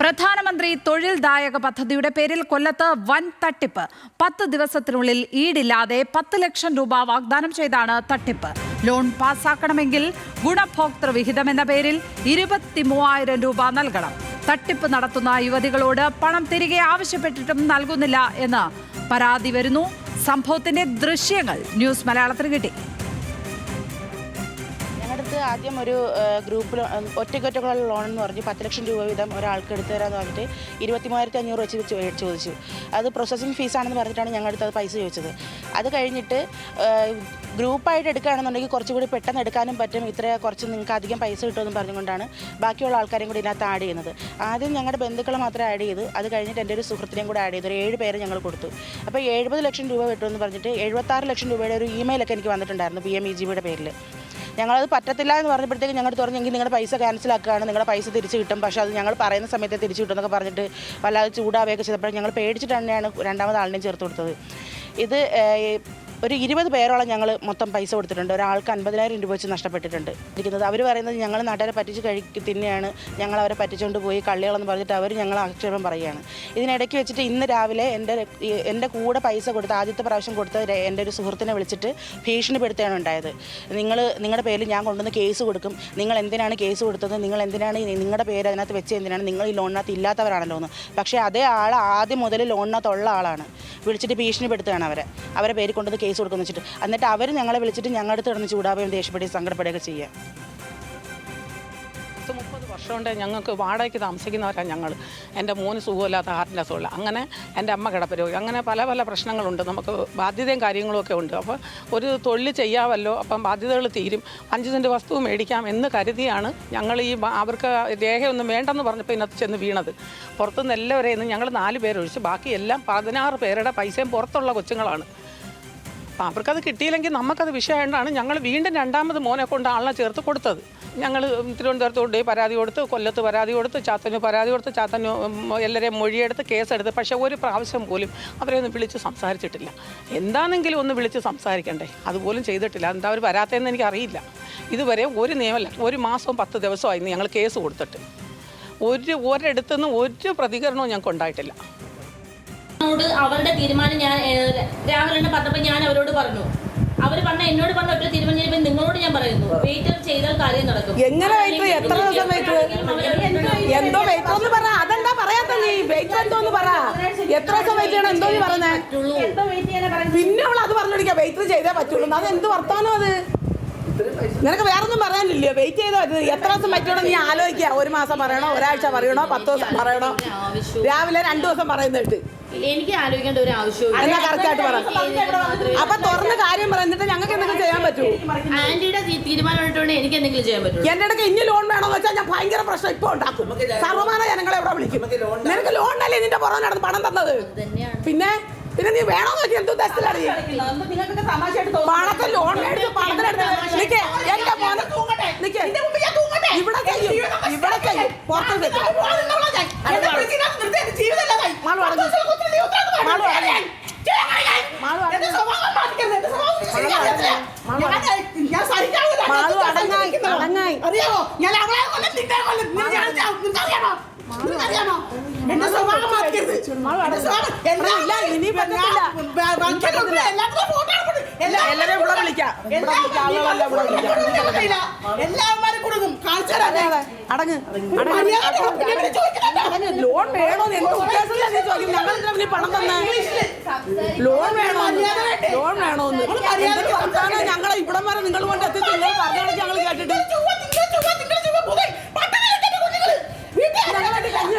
പ്രധാനമന്ത്രി തൊഴിൽദായക പദ്ധതിയുടെ പേരിൽ കൊല്ലത്ത് വൻ തട്ടിപ്പ്. 10 ദിവസത്തിനുള്ളിൽ ഈടില്ലാതെ 10 ലക്ഷം രൂപ വാഗ്ദാനം ചെയ്താണ് തട്ടിപ്പ്. ലോൺ പാസ്സാക്കണമെങ്കിൽ ഗുണഭോക്തൃ വിഹിതം എന്ന പേരിൽ 23,000 രൂപ നൽകണം. തട്ടിപ്പ് നടത്തുന്ന യുവതികളോട് പണം തിരികെ ആവശ്യപ്പെട്ടിട്ടും നൽകുന്നില്ല എന്ന് പരാതി വരുന്നു. സംഭവത്തിന്റെ ദൃശ്യങ്ങൾ ന്യൂസ് മലയാളത്തിന് കിട്ടി. ആദ്യം ഒരു ഗ്രൂപ്പിൽ ഒറ്റയ്ക്കുള്ള ലോൺ എന്ന് പറഞ്ഞ് 10 ലക്ഷം രൂപ വീതം ഒരാൾക്ക് എടുത്തു തരാമെന്ന് പറഞ്ഞിട്ട് 23,500 വെച്ച് ചോദിച്ചു. അത് പ്രോസസ്സിംഗ് ഫീസാണെന്ന് പറഞ്ഞിട്ടാണ് ഞങ്ങളുടെ അടുത്ത് അത് പൈസ ചോദിച്ചത്. അത് കഴിഞ്ഞിട്ട് ഗ്രൂപ്പായിട്ട് എടുക്കുകയാണെന്നുണ്ടെങ്കിൽ കുറച്ചുകൂടി പെട്ടെന്ന് എടുക്കാനും പറ്റും, കുറച്ച് നിങ്ങൾക്ക് അധികം പൈസ കിട്ടുമെന്ന് പറഞ്ഞുകൊണ്ടാണ് ബാക്കിയുള്ള ആൾക്കാരെയും കൂടി ഇതിനകത്ത് ആഡ് ചെയ്യുന്നത്. ആദ്യം ഞങ്ങളുടെ ബന്ധുക്കൾ മാത്രം ആഡ് ചെയ്ത്, അത് കഴിഞ്ഞിട്ട് എൻ്റെ ഒരു സുഹൃത്തിനെയും കൂടെ ആഡ് ചെയ്തു. ഒരു 7 പേരെ ഞങ്ങൾ കൊടുത്തു. അപ്പോൾ 70 ലക്ഷം രൂപ കിട്ടുമെന്ന് പറഞ്ഞിട്ട് 76 ലക്ഷം രൂപയുടെ ഒരു ഇമെയിലൊക്കെ എനിക്ക് വന്നിട്ടുണ്ടായിരുന്നു PMEGBയുടെ പേരിൽ. ഞങ്ങളത് പറ്റത്തില്ല എന്ന് പറഞ്ഞപ്പോഴത്തേക്ക് ഞങ്ങളുടെ പറഞ്ഞെങ്കിൽ നിങ്ങളുടെ പൈസ ക്യാൻസലാക്കുകയാണ്, നിങ്ങളുടെ പൈസ തിരിച്ച് കിട്ടും, പക്ഷേ അത് ഞങ്ങൾ പറയുന്ന സമയത്ത് തിരിച്ച് കിട്ടും എന്നൊക്കെ പറഞ്ഞിട്ട് വല്ലാതെ ചൂടാവുകയൊക്കെ ചെയ്തപ്പോൾ ഞങ്ങൾ പേടിച്ചിട്ട് തന്നെയാണ് രണ്ടാമത് ആളിനെയും ചേർത്ത് കൊടുത്തത്. ഇത് ഒരു 20 പേരോളം ഞങ്ങൾ മൊത്തം പൈസ കൊടുത്തിട്ടുണ്ട്. ഒരാൾക്ക് 50,000 രൂപ വെച്ച് നഷ്ടപ്പെട്ടിട്ടുണ്ട്. ഇരിക്കുന്നത് അവർ പറയുന്നത് ഞങ്ങൾ നാട്ടുകാരെ പറ്റിച്ച് തിന്നെയാണ്, ഞങ്ങൾ അവരെ പറ്റിച്ചുകൊണ്ട് പോയി കള്ളികളെന്ന് പറഞ്ഞിട്ട് അവർ ഞങ്ങൾ ആക്ഷേപം പറയുകയാണ്. ഇതിനിടയ്ക്ക് വെച്ചിട്ട് ഇന്ന് രാവിലെ എൻ്റെ കൂടെ പൈസ കൊടുത്ത് ആദ്യത്തെ പ്രാവശ്യം കൊടുത്ത എൻ്റെ ഒരു സുഹൃത്തിനെ വിളിച്ചിട്ട് ഭീഷണിപ്പെടുത്തുകയാണ് ഉണ്ടായത്. നിങ്ങളുടെ പേരിൽ ഞാൻ കൊണ്ടുവന്ന് കേസ് കൊടുക്കും, നിങ്ങൾ എന്തിനാണ് കേസ് കൊടുത്തത്, നിങ്ങൾ എന്തിനാണ് നിങ്ങളുടെ പേര് അതിനകത്ത് വെച്ച് എന്തിനാണ്, നിങ്ങൾ ഈ ലോണിനകത്ത് ഇല്ലാത്തവരാണല്ലോ എന്ന്. പക്ഷേ അതേ ആൾ ആദ്യം മുതൽ ലോണിനകത്തുള്ള ആളാണ്. വിളിച്ചിട്ട് ഭീഷണിപ്പെടുത്തുകയാണ് അവരെ പേര് കൊണ്ടുവന്ന് കേസ് കൊടുക്കുന്നു വെച്ചിട്ട്. എന്നിട്ട് അവർ ഞങ്ങളെ വിളിച്ചിട്ട് ഞങ്ങളുടെ അടുത്ത് കിടന്ന് ചൂടാവുകയും ദേഷ്യപ്പെടുകയും സങ്കടപ്പെടുകയൊക്കെ ചെയ്യുക. 30 വർഷം കൊണ്ട് ഞങ്ങൾക്ക് വാടകയ്ക്ക് താമസിക്കുന്നവരാണ് ഞങ്ങൾ. എൻ്റെ മോന് സുഖമില്ലാത്ത ഹാർട്ടിൻ്റെ അസുഖമുള്ള, അങ്ങനെ എൻ്റെ അമ്മ കിടപ്പരോഗി, അങ്ങനെ പല പല പ്രശ്നങ്ങളുണ്ട്. നമുക്ക് ബാധ്യതയും കാര്യങ്ങളുമൊക്കെ ഉണ്ട്. അപ്പോൾ ഒരു തൊഴിൽ ചെയ്യാമല്ലോ, അപ്പം ബാധ്യതകൾ തീരും, 5 സെൻറ്റ് വസ്തു മേടിക്കാം എന്ന് കരുതിയാണ് ഞങ്ങൾ അവർക്ക് രേഖയൊന്നും വേണ്ടെന്ന് പറഞ്ഞപ്പോൾ ഇതിനകത്ത് ചെന്ന് വീണത്. പുറത്തുനിന്ന് എല്ലാവരെയും ഞങ്ങൾ 4 പേരൊഴിച്ച് ബാക്കി എല്ലാം 16 പേരുടെ പൈസയും പുറത്തുള്ള കൊച്ചുങ്ങളാണ്. അപ്പം അവർക്കത് കിട്ടിയില്ലെങ്കിൽ നമുക്കത് വിഷയമായിട്ടാണ് ഞങ്ങൾ വീണ്ടും രണ്ടാമത് മോനെ കൊണ്ട് ആളിനെ ചേർത്ത് കൊടുത്തത്. ഞങ്ങൾ തിരുവനന്തപുരത്ത് കൊണ്ടുപോയി പരാതി കൊടുത്ത്, കൊല്ലത്ത് പരാതി കൊടുത്ത്, ചാത്തന്നൂർ പരാതി കൊടുത്ത്, ചാത്തന്നൂർ എല്ലാവരെയും മൊഴിയെടുത്ത് കേസെടുത്ത്. പക്ഷേ ഒരു പ്രാവശ്യം പോലും അവരെയൊന്നും വിളിച്ച് സംസാരിച്ചിട്ടില്ല. എന്താണെങ്കിലും ഒന്ന് വിളിച്ച് സംസാരിക്കണ്ടേ, അതുപോലും ചെയ്തിട്ടില്ല. എന്താ അവർ വരാത്തതെന്ന് എനിക്കറിയില്ല. ഇതുവരെ ഒരു നിയമമല്ല, 1 മാസവും 10 ദിവസമായിരുന്നു ഞങ്ങൾ കേസ് കൊടുത്തിട്ട്. ഒരിടത്തുനിന്നും ഒരു പ്രതികരണവും ഞങ്ങൾക്ക് ഉണ്ടായിട്ടില്ല. അവരുടെ തീരുമാനം ഞാൻ രാഹുലിനെ പറഞ്ഞപ്പോൾ ഞാൻ അവരോട് പറഞ്ഞു, അവർ എന്നോട് പറഞ്ഞ ഒറ്റ തീരുമാനം ചെയ്യുമ്പോൾ നിങ്ങളോട് ഞാൻ പറയുന്നു, വെയിറ്റ് ചെയ്താൽ കാര്യം നടക്കും. എങ്ങനെ വെയിറ്റ്? എത്ര ദിവസം വെയിറ്റ്? എന്തോ വെയിറ്റ് എന്ന് പറ. അതെന്താ പറയാത്ത നീ? വെയിറ്റ് എന്തോന്ന് പറ. എത്ര ദിവസം വെയിറ്റ് ചെയ്യണം? എന്തോ നീ പറഞ്ഞേ? പിന്നെ അവൾ അത് പറഞ്ഞിരിക്കാം, വെയിറ്റ് ചെയ്തേ പറ്റുള്ളൂ. അത് എന്ത് വർത്താനോ അത്? നിനക്ക് വേറൊന്നും പറയാനില്ലയോ? വെയിറ്റ് ചെയ്താൽ മതി. എത്ര ദിവസം പറ്റണം നീ ആലോചിക്കുക. 1 മാസം പറയണോ, ഒരാഴ്ച പറയണോ, 10 ദിവസം പറയണോ? രാവിലെ 2 ദിവസം പറയുന്നിട്ട് എനിക്ക് ആലോചിക്കേണ്ട ഒരു ആവശ്യവും എന്നാ കറക്റ്റായിട്ട് പറ. അപ്പൊ തുറന്ന് കാര്യം പറയുന്നിട്ട് ഞങ്ങൾക്ക് എന്തെങ്കിലും ചെയ്യാൻ പറ്റുമോ? ആന്റിയുടെ തീരുമാനം എനിക്ക് എന്തെങ്കിലും ചെയ്യാൻ പറ്റും? എന്റെ ഇടയ്ക്ക് ഇനി ലോൺ വേണമെന്ന് വെച്ചാൽ ഞാൻ ഭയങ്കര പ്രശ്നം ഇപ്പൊ ഉണ്ടാക്കും. സർവമാന ജനങ്ങളെ എവിടെ വിളിക്കും? നിനക്ക് ലോണിനല്ലേ നിന്റെ പുറമെ നടന്ന് പണം തന്നത്? പിന്നെ നീ വേണോന്ന് വെച്ചാൽ എന്ത് ഉദ്ദേശത്തിലാണ്? പണത്തെ ലോൺ മേടിച്ച് പണത്തിനെടുത്ത് എന്റെ മോനെ ഇവിടെ ചെയ്യും, ഇവിടെ ചെയ്യും, പുറത്ത് അറിയാമോ ഞാൻ അവളെ എല്ലാവരും ഇവിടെ വിളിക്കാം. എല്ലാവരും കൊടുക്കും. അടങ്ങ്. ലോൺ വേണോ? എന്ത് ഉദ്ദേശത്തിലാണ് ചോദിക്കും? ഞങ്ങൾ പണം തന്നെ ലോൺ വേണോന്ന് ഞങ്ങളെ ഇവിടം വരെ നിങ്ങൾ കൊണ്ട് എത്തിച്ച് നിങ്ങൾ പറഞ്ഞ ഞങ്ങൾ കേട്ടിട്ട്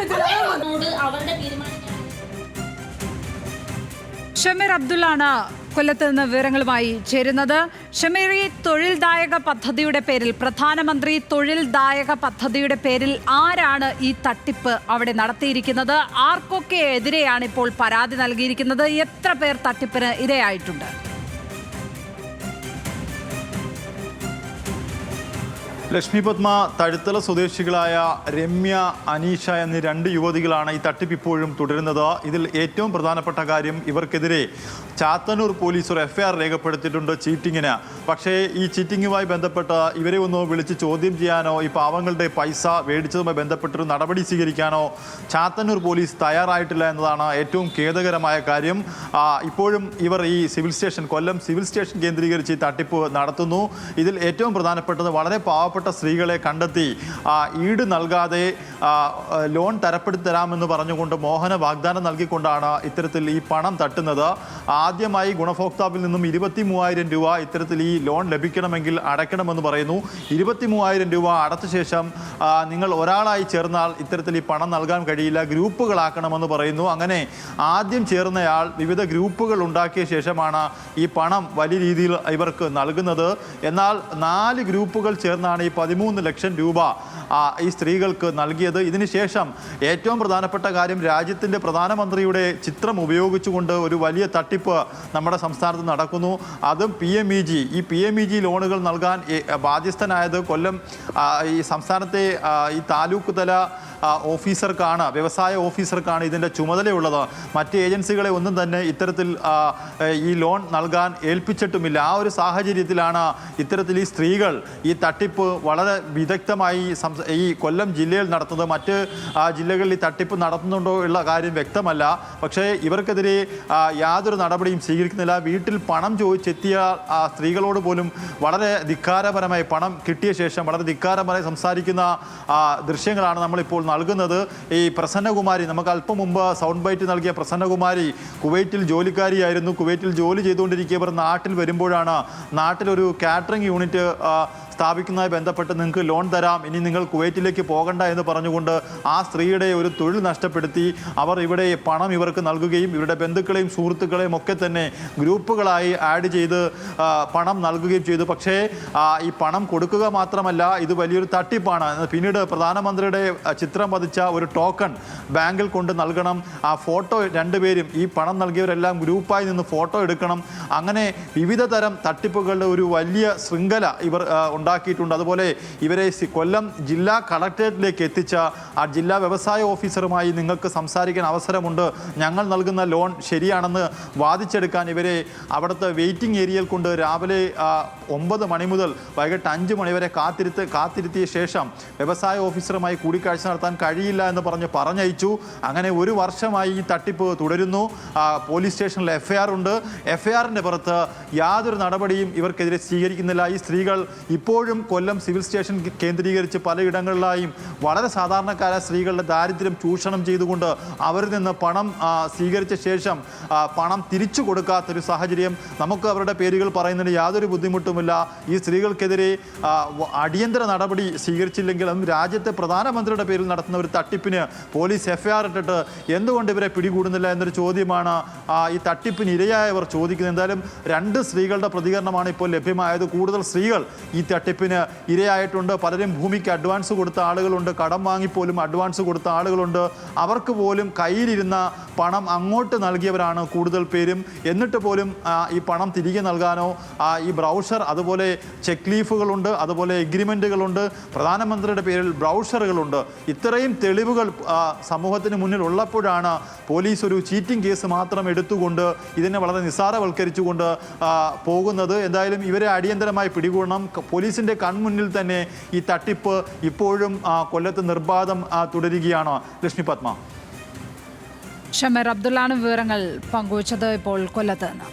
ഷമീർ അബ്ദുള്ളാണ് കൊല്ലത്ത് നിന്ന് വിവരങ്ങളുമായി ചേരുന്നത്. ഷമീർ, ഈ തൊഴിൽദായക പദ്ധതിയുടെ പേരിൽ, പ്രധാനമന്ത്രി തൊഴിൽദായക പദ്ധതിയുടെ പേരിൽ ആരാണ് ഈ തട്ടിപ്പ് അവിടെ നടത്തിയിരിക്കുന്നത്? ആർക്കൊക്കെ എതിരെയാണ് ഇപ്പോൾ പരാതി നൽകിയിരിക്കുന്നത്? എത്ര പേർ തട്ടിപ്പിന് ഇരയായിട്ടുണ്ട്? ലക്ഷ്മി പത്മ, തഴുത്തല സ്വദേശികളായ രമ്യ, അനീഷ എന്നീ 2 യുവതികളാണ് ഈ തട്ടിപ്പ് ഇപ്പോഴും തുടരുന്നത്. ഇതിൽ ഏറ്റവും പ്രധാനപ്പെട്ട കാര്യം, ഇവർക്കെതിരെ ചാത്തന്നൂർ പോലീസ് ഒരു FIR രേഖപ്പെടുത്തിയിട്ടുണ്ട് ചീറ്റിങ്ങിന്. പക്ഷേ ഈ ചീറ്റിങ്ങുമായി ബന്ധപ്പെട്ട് ഇവരെ ഒന്ന് വിളിച്ച് ചോദ്യം ചെയ്യാനോ ഈ പാവങ്ങളുടെ പൈസ മേടിച്ചതുമായി ബന്ധപ്പെട്ടൊരു നടപടി സ്വീകരിക്കാനോ ചാത്തന്നൂർ പോലീസ് തയ്യാറായിട്ടില്ല എന്നതാണ് ഏറ്റവും ഖേദകരമായ കാര്യം. ഇപ്പോഴും ഇവർ ഈ കൊല്ലം സിവിൽ സ്റ്റേഷൻ കേന്ദ്രീകരിച്ച് ഈ തട്ടിപ്പ് നടത്തുന്നു. ഇതിൽ ഏറ്റവും പ്രധാനപ്പെട്ടത് വളരെ പാവപ്പെട്ട സ്ത്രീകളെ കണ്ടെത്തി ഈട് നൽകാതെ ലോൺ തരപ്പെടുത്തി തരാമെന്ന് പറഞ്ഞുകൊണ്ട് മോഹന വാഗ്ദാനം നൽകിക്കൊണ്ടാണ് ഇത്തരത്തിൽ ഈ പണം തട്ടുന്നത്. ആദ്യമായി ഗുണഭോക്താവിൽ നിന്നും 23,000 രൂപ ഇത്തരത്തിൽ ഈ ലോൺ ലഭിക്കണമെങ്കിൽ അടയ്ക്കണമെന്ന് പറയുന്നു. 23,000 രൂപ അടച്ച ശേഷം നിങ്ങൾ ഒരാളായി ചേർന്നാൽ ഇത്തരത്തിൽ ഈ പണം നൽകാൻ കഴിയില്ല, ഗ്രൂപ്പുകളാക്കണമെന്ന് പറയുന്നു. അങ്ങനെ ആദ്യം ചേർന്നയാൾ വിവിധ ഗ്രൂപ്പുകൾ ഉണ്ടാക്കിയ ശേഷമാണ് ഈ പണം വലിയ രീതിയിൽ ഇവർക്ക് നൽകുന്നത്. എന്നാൽ 4 ഗ്രൂപ്പുകൾ ചേർന്നാണ് ഈ 13 ലക്ഷം രൂപ ഈ സ്ത്രീകൾക്ക് നൽകിയത്. ഇതിനുശേഷം ഏറ്റവും പ്രധാനപ്പെട്ട കാര്യം, രാജ്യത്തിൻ്റെ പ്രധാനമന്ത്രിയുടെ ചിത്രം ഉപയോഗിച്ചുകൊണ്ട് ഒരു വലിയ തട്ടിപ്പ് നമ്മുടെ സംസ്ഥാനത്ത് നടക്കുന്നു. അതും PMEG. ഈ PMEG ലോണുകൾ നൽകാൻ ബാധ്യസ്ഥനായത് കൊല്ലം ഈ സംസ്ഥാനത്തെ ഈ താലൂക്ക് തല ഓഫീസർക്കാണ്, വ്യവസായ ഓഫീസർക്കാണ് ഇതിൻ്റെ ചുമതലയുള്ളത്. മറ്റ് ഏജൻസികളെ ഒന്നും തന്നെ ഇത്തരത്തിൽ ഈ ലോൺ നൽകാൻ ഏൽപ്പിച്ചിട്ടുമില്ല. ആ ഒരു സാഹചര്യത്തിലാണ് ഇത്തരത്തിൽ ഈ സ്ത്രീകൾ ഈ തട്ടിപ്പ് വളരെ വിദഗ്ധമായി ഈ കൊല്ലം ജില്ലയിൽ നടത്തുന്നത്. മറ്റ് ജില്ലകളിൽ ഈ തട്ടിപ്പ് നടത്തുന്നുണ്ടോ ഉള്ള കാര്യം വ്യക്തമല്ല. പക്ഷേ ഇവർക്കെതിരെ യാതൊരു നടപടിയും സ്വീകരിക്കുന്നില്ല. വീട്ടിൽ പണം ചോദിച്ചെത്തിയ സ്ത്രീകളോട് പോലും വളരെ ധിക്കാരപരമായി, പണം കിട്ടിയ ശേഷം വളരെ ധിക്കാരപരമായി സംസാരിക്കുന്ന ദൃശ്യങ്ങളാണ് നമ്മളിപ്പോൾ നൽകുന്നത്. ഈ പ്രസന്നകുമാരി, നമുക്ക് അല്പം മുമ്പ് സൗണ്ട് ബൈറ്റ് നൽകിയ പ്രസന്നകുമാരി കുവൈറ്റിൽ ജോലിക്കാരിയായിരുന്നു. കുവൈറ്റിൽ ജോലി ചെയ്തുകൊണ്ടിരിക്കുന്നവർ നാട്ടിൽ വരുമ്പോഴാണ് നാട്ടിലൊരു കാറ്ററിംഗ് യൂണിറ്റ് സ്ഥാപിക്കുന്നതുമായി ബന്ധപ്പെട്ട് നിങ്ങൾക്ക് ലോൺ തരാം, ഇനി നിങ്ങൾ കുവൈറ്റിലേക്ക് പോകണ്ട എന്ന് പറഞ്ഞുകൊണ്ട് ആ സ്ത്രീയുടെ ഒരു തൊഴിൽ നഷ്ടപ്പെടുത്തി അവർ ഇവിടെ പണം ഇവർക്ക് നൽകുകയും ഇവരുടെ ബന്ധുക്കളെയും സുഹൃത്തുക്കളെയും ഒക്കെ തന്നെ ഗ്രൂപ്പുകളായി ആഡ് ചെയ്ത് പണം നൽകുകയും ചെയ്തു. പക്ഷേ ഈ പണം കൊടുക്കുക മാത്രമല്ല, ഇത് വലിയൊരു തട്ടിപ്പാണ്. പിന്നീട് പ്രധാനമന്ത്രിയുടെ ചിത്രം പതിച്ച ഒരു ടോക്കൺ ബാങ്കിൽ കൊണ്ട് നൽകണം. ആ ഫോട്ടോ രണ്ടുപേരും ഈ പണം നൽകിയവരെല്ലാം ഗ്രൂപ്പായി നിന്ന് ഫോട്ടോ എടുക്കണം. അങ്ങനെ വിവിധ തരം തട്ടിപ്പുകളുടെ ഒരു വലിയ ശൃംഖല ഇവർ ഉണ്ടാക്കിയിട്ടുണ്ട്. അതുപോലെ ഇവരെ കൊല്ലം ജില്ലാ കളക്ടറേറ്റിലേക്ക് എത്തിച്ച ആ ജില്ലാ വ്യവസായ ഓഫീസറുമായി നിങ്ങൾക്ക് സംസാരിക്കാൻ അവസരമുണ്ട്, ഞങ്ങൾ നൽകുന്ന ലോൺ ശരിയാണെന്ന് വാദിച്ചെടുക്കാൻ ഇവരെ അവിടുത്തെ വെയിറ്റിംഗ് ഏരിയയിൽ കൊണ്ട് രാവിലെ 9 മണി മുതൽ വൈകിട്ട് 5 മണി വരെ കാത്തിരുത്തിയ ശേഷം വ്യവസായ ഓഫീസറുമായി കൂടിക്കാഴ്ച നടത്താൻ കഴിയില്ല എന്ന് പറഞ്ഞയച്ചു. അങ്ങനെ 1 വർഷമായി ഈ തട്ടിപ്പ് തുടരുന്നു. പോലീസ് സ്റ്റേഷനിൽ FIR ഉണ്ട്. FIRൻ്റെ പുറത്ത് യാതൊരു നടപടിയും ഇവർക്കെതിരെ സ്വീകരിക്കുന്നില്ല. ഈ സ്ത്രീകൾ ഇപ്പോഴും കൊല്ലം സിവിൽ സ്റ്റേഷൻ കേന്ദ്രീകരിച്ച് പലയിടങ്ങളിലായും വളരെ സാധാരണക്കാരായ സ്ത്രീകളുടെ ദാരിദ്ര്യം ചൂഷണം ചെയ്തുകൊണ്ട് അവരിൽ നിന്ന് പണം സ്വീകരിച്ച ശേഷം പണം തിരിച്ചു കൊടുക്കാത്തൊരു സാഹചര്യം. നമുക്ക് അവരുടെ പേരുകൾ പറയുന്നതിന് യാതൊരു ബുദ്ധിമുട്ടുമില്ല. ഈ സ്ത്രീകൾക്കെതിരെ അടിയന്തര നടപടി സ്വീകരിച്ചില്ലെങ്കിൽ അതും രാജ്യത്തെ പ്രധാനമന്ത്രിയുടെ പേരിൽ നടത്തുന്ന ഒരു തട്ടിപ്പിന് പോലീസ് FIR ഇട്ടിട്ട് എന്തുകൊണ്ട് ഇവരെ പിടികൂടുന്നില്ല എന്നൊരു ചോദ്യമാണ് ഈ തട്ടിപ്പിന് ഇരയായവർ ചോദിക്കുന്നത്. എന്തായാലും 2 സ്ത്രീകളുടെ പ്രതികരണമാണ് ഇപ്പോൾ ലഭ്യമായത്. കൂടുതൽ സ്ത്രീകൾ ഈ തട്ടിപ്പിന് ഇരയായിട്ടുണ്ട്. പലരും ഭൂമിക്ക് അഡ്വാൻസ് കൊടുത്ത ആളുകളുണ്ട്, കടം വാങ്ങിപ്പോലും അഡ്വാൻസ് കൊടുത്ത ആളുകളുണ്ട്. അവർക്ക് പോലും കയ്യിലിരുന്ന പണം അങ്ങോട്ട് നൽകിയവരാണ് കൂടുതൽ പേരും. എന്നിട്ട് പോലും ഈ പണം തിരികെ നൽകാനോ ഈ ബ്രൗഷർ, അതുപോലെ ചെക്ക് ലീഫുകളുണ്ട്, അതുപോലെ എഗ്രിമെൻറ്റുകളുണ്ട്, പ്രധാനമന്ത്രിയുടെ പേരിൽ ബ്രൗഷറുകളുണ്ട്. ഇത്രയും തെളിവുകൾ സമൂഹത്തിന് മുന്നിൽ ഉള്ളപ്പോഴാണ് പോലീസ് ഒരു ചീറ്റിംഗ് കേസ് മാത്രം എടുത്തുകൊണ്ട് ഇതിനെ വളരെ നിസ്സാരവൽക്കരിച്ചുകൊണ്ട് പോകുന്നത്. എന്തായാലും ഇവരെ അടിയന്തരമായി പിടികൂടണം. പോലീസിൻ്റെ കൺമുന്നിൽ തന്നെ ഈ തട്ടിപ്പ് ഇപ്പോഴും കൊല്ലത്ത് നിർബാധം തുടരുകയാണ്. ലക്ഷ്മി പത്മ. ഷമീർ അബ്ദുള്ളാണ് വിവരങ്ങൾ പങ്കുവച്ചത് ഇപ്പോൾ കൊല്ലത്ത് നിന്ന്.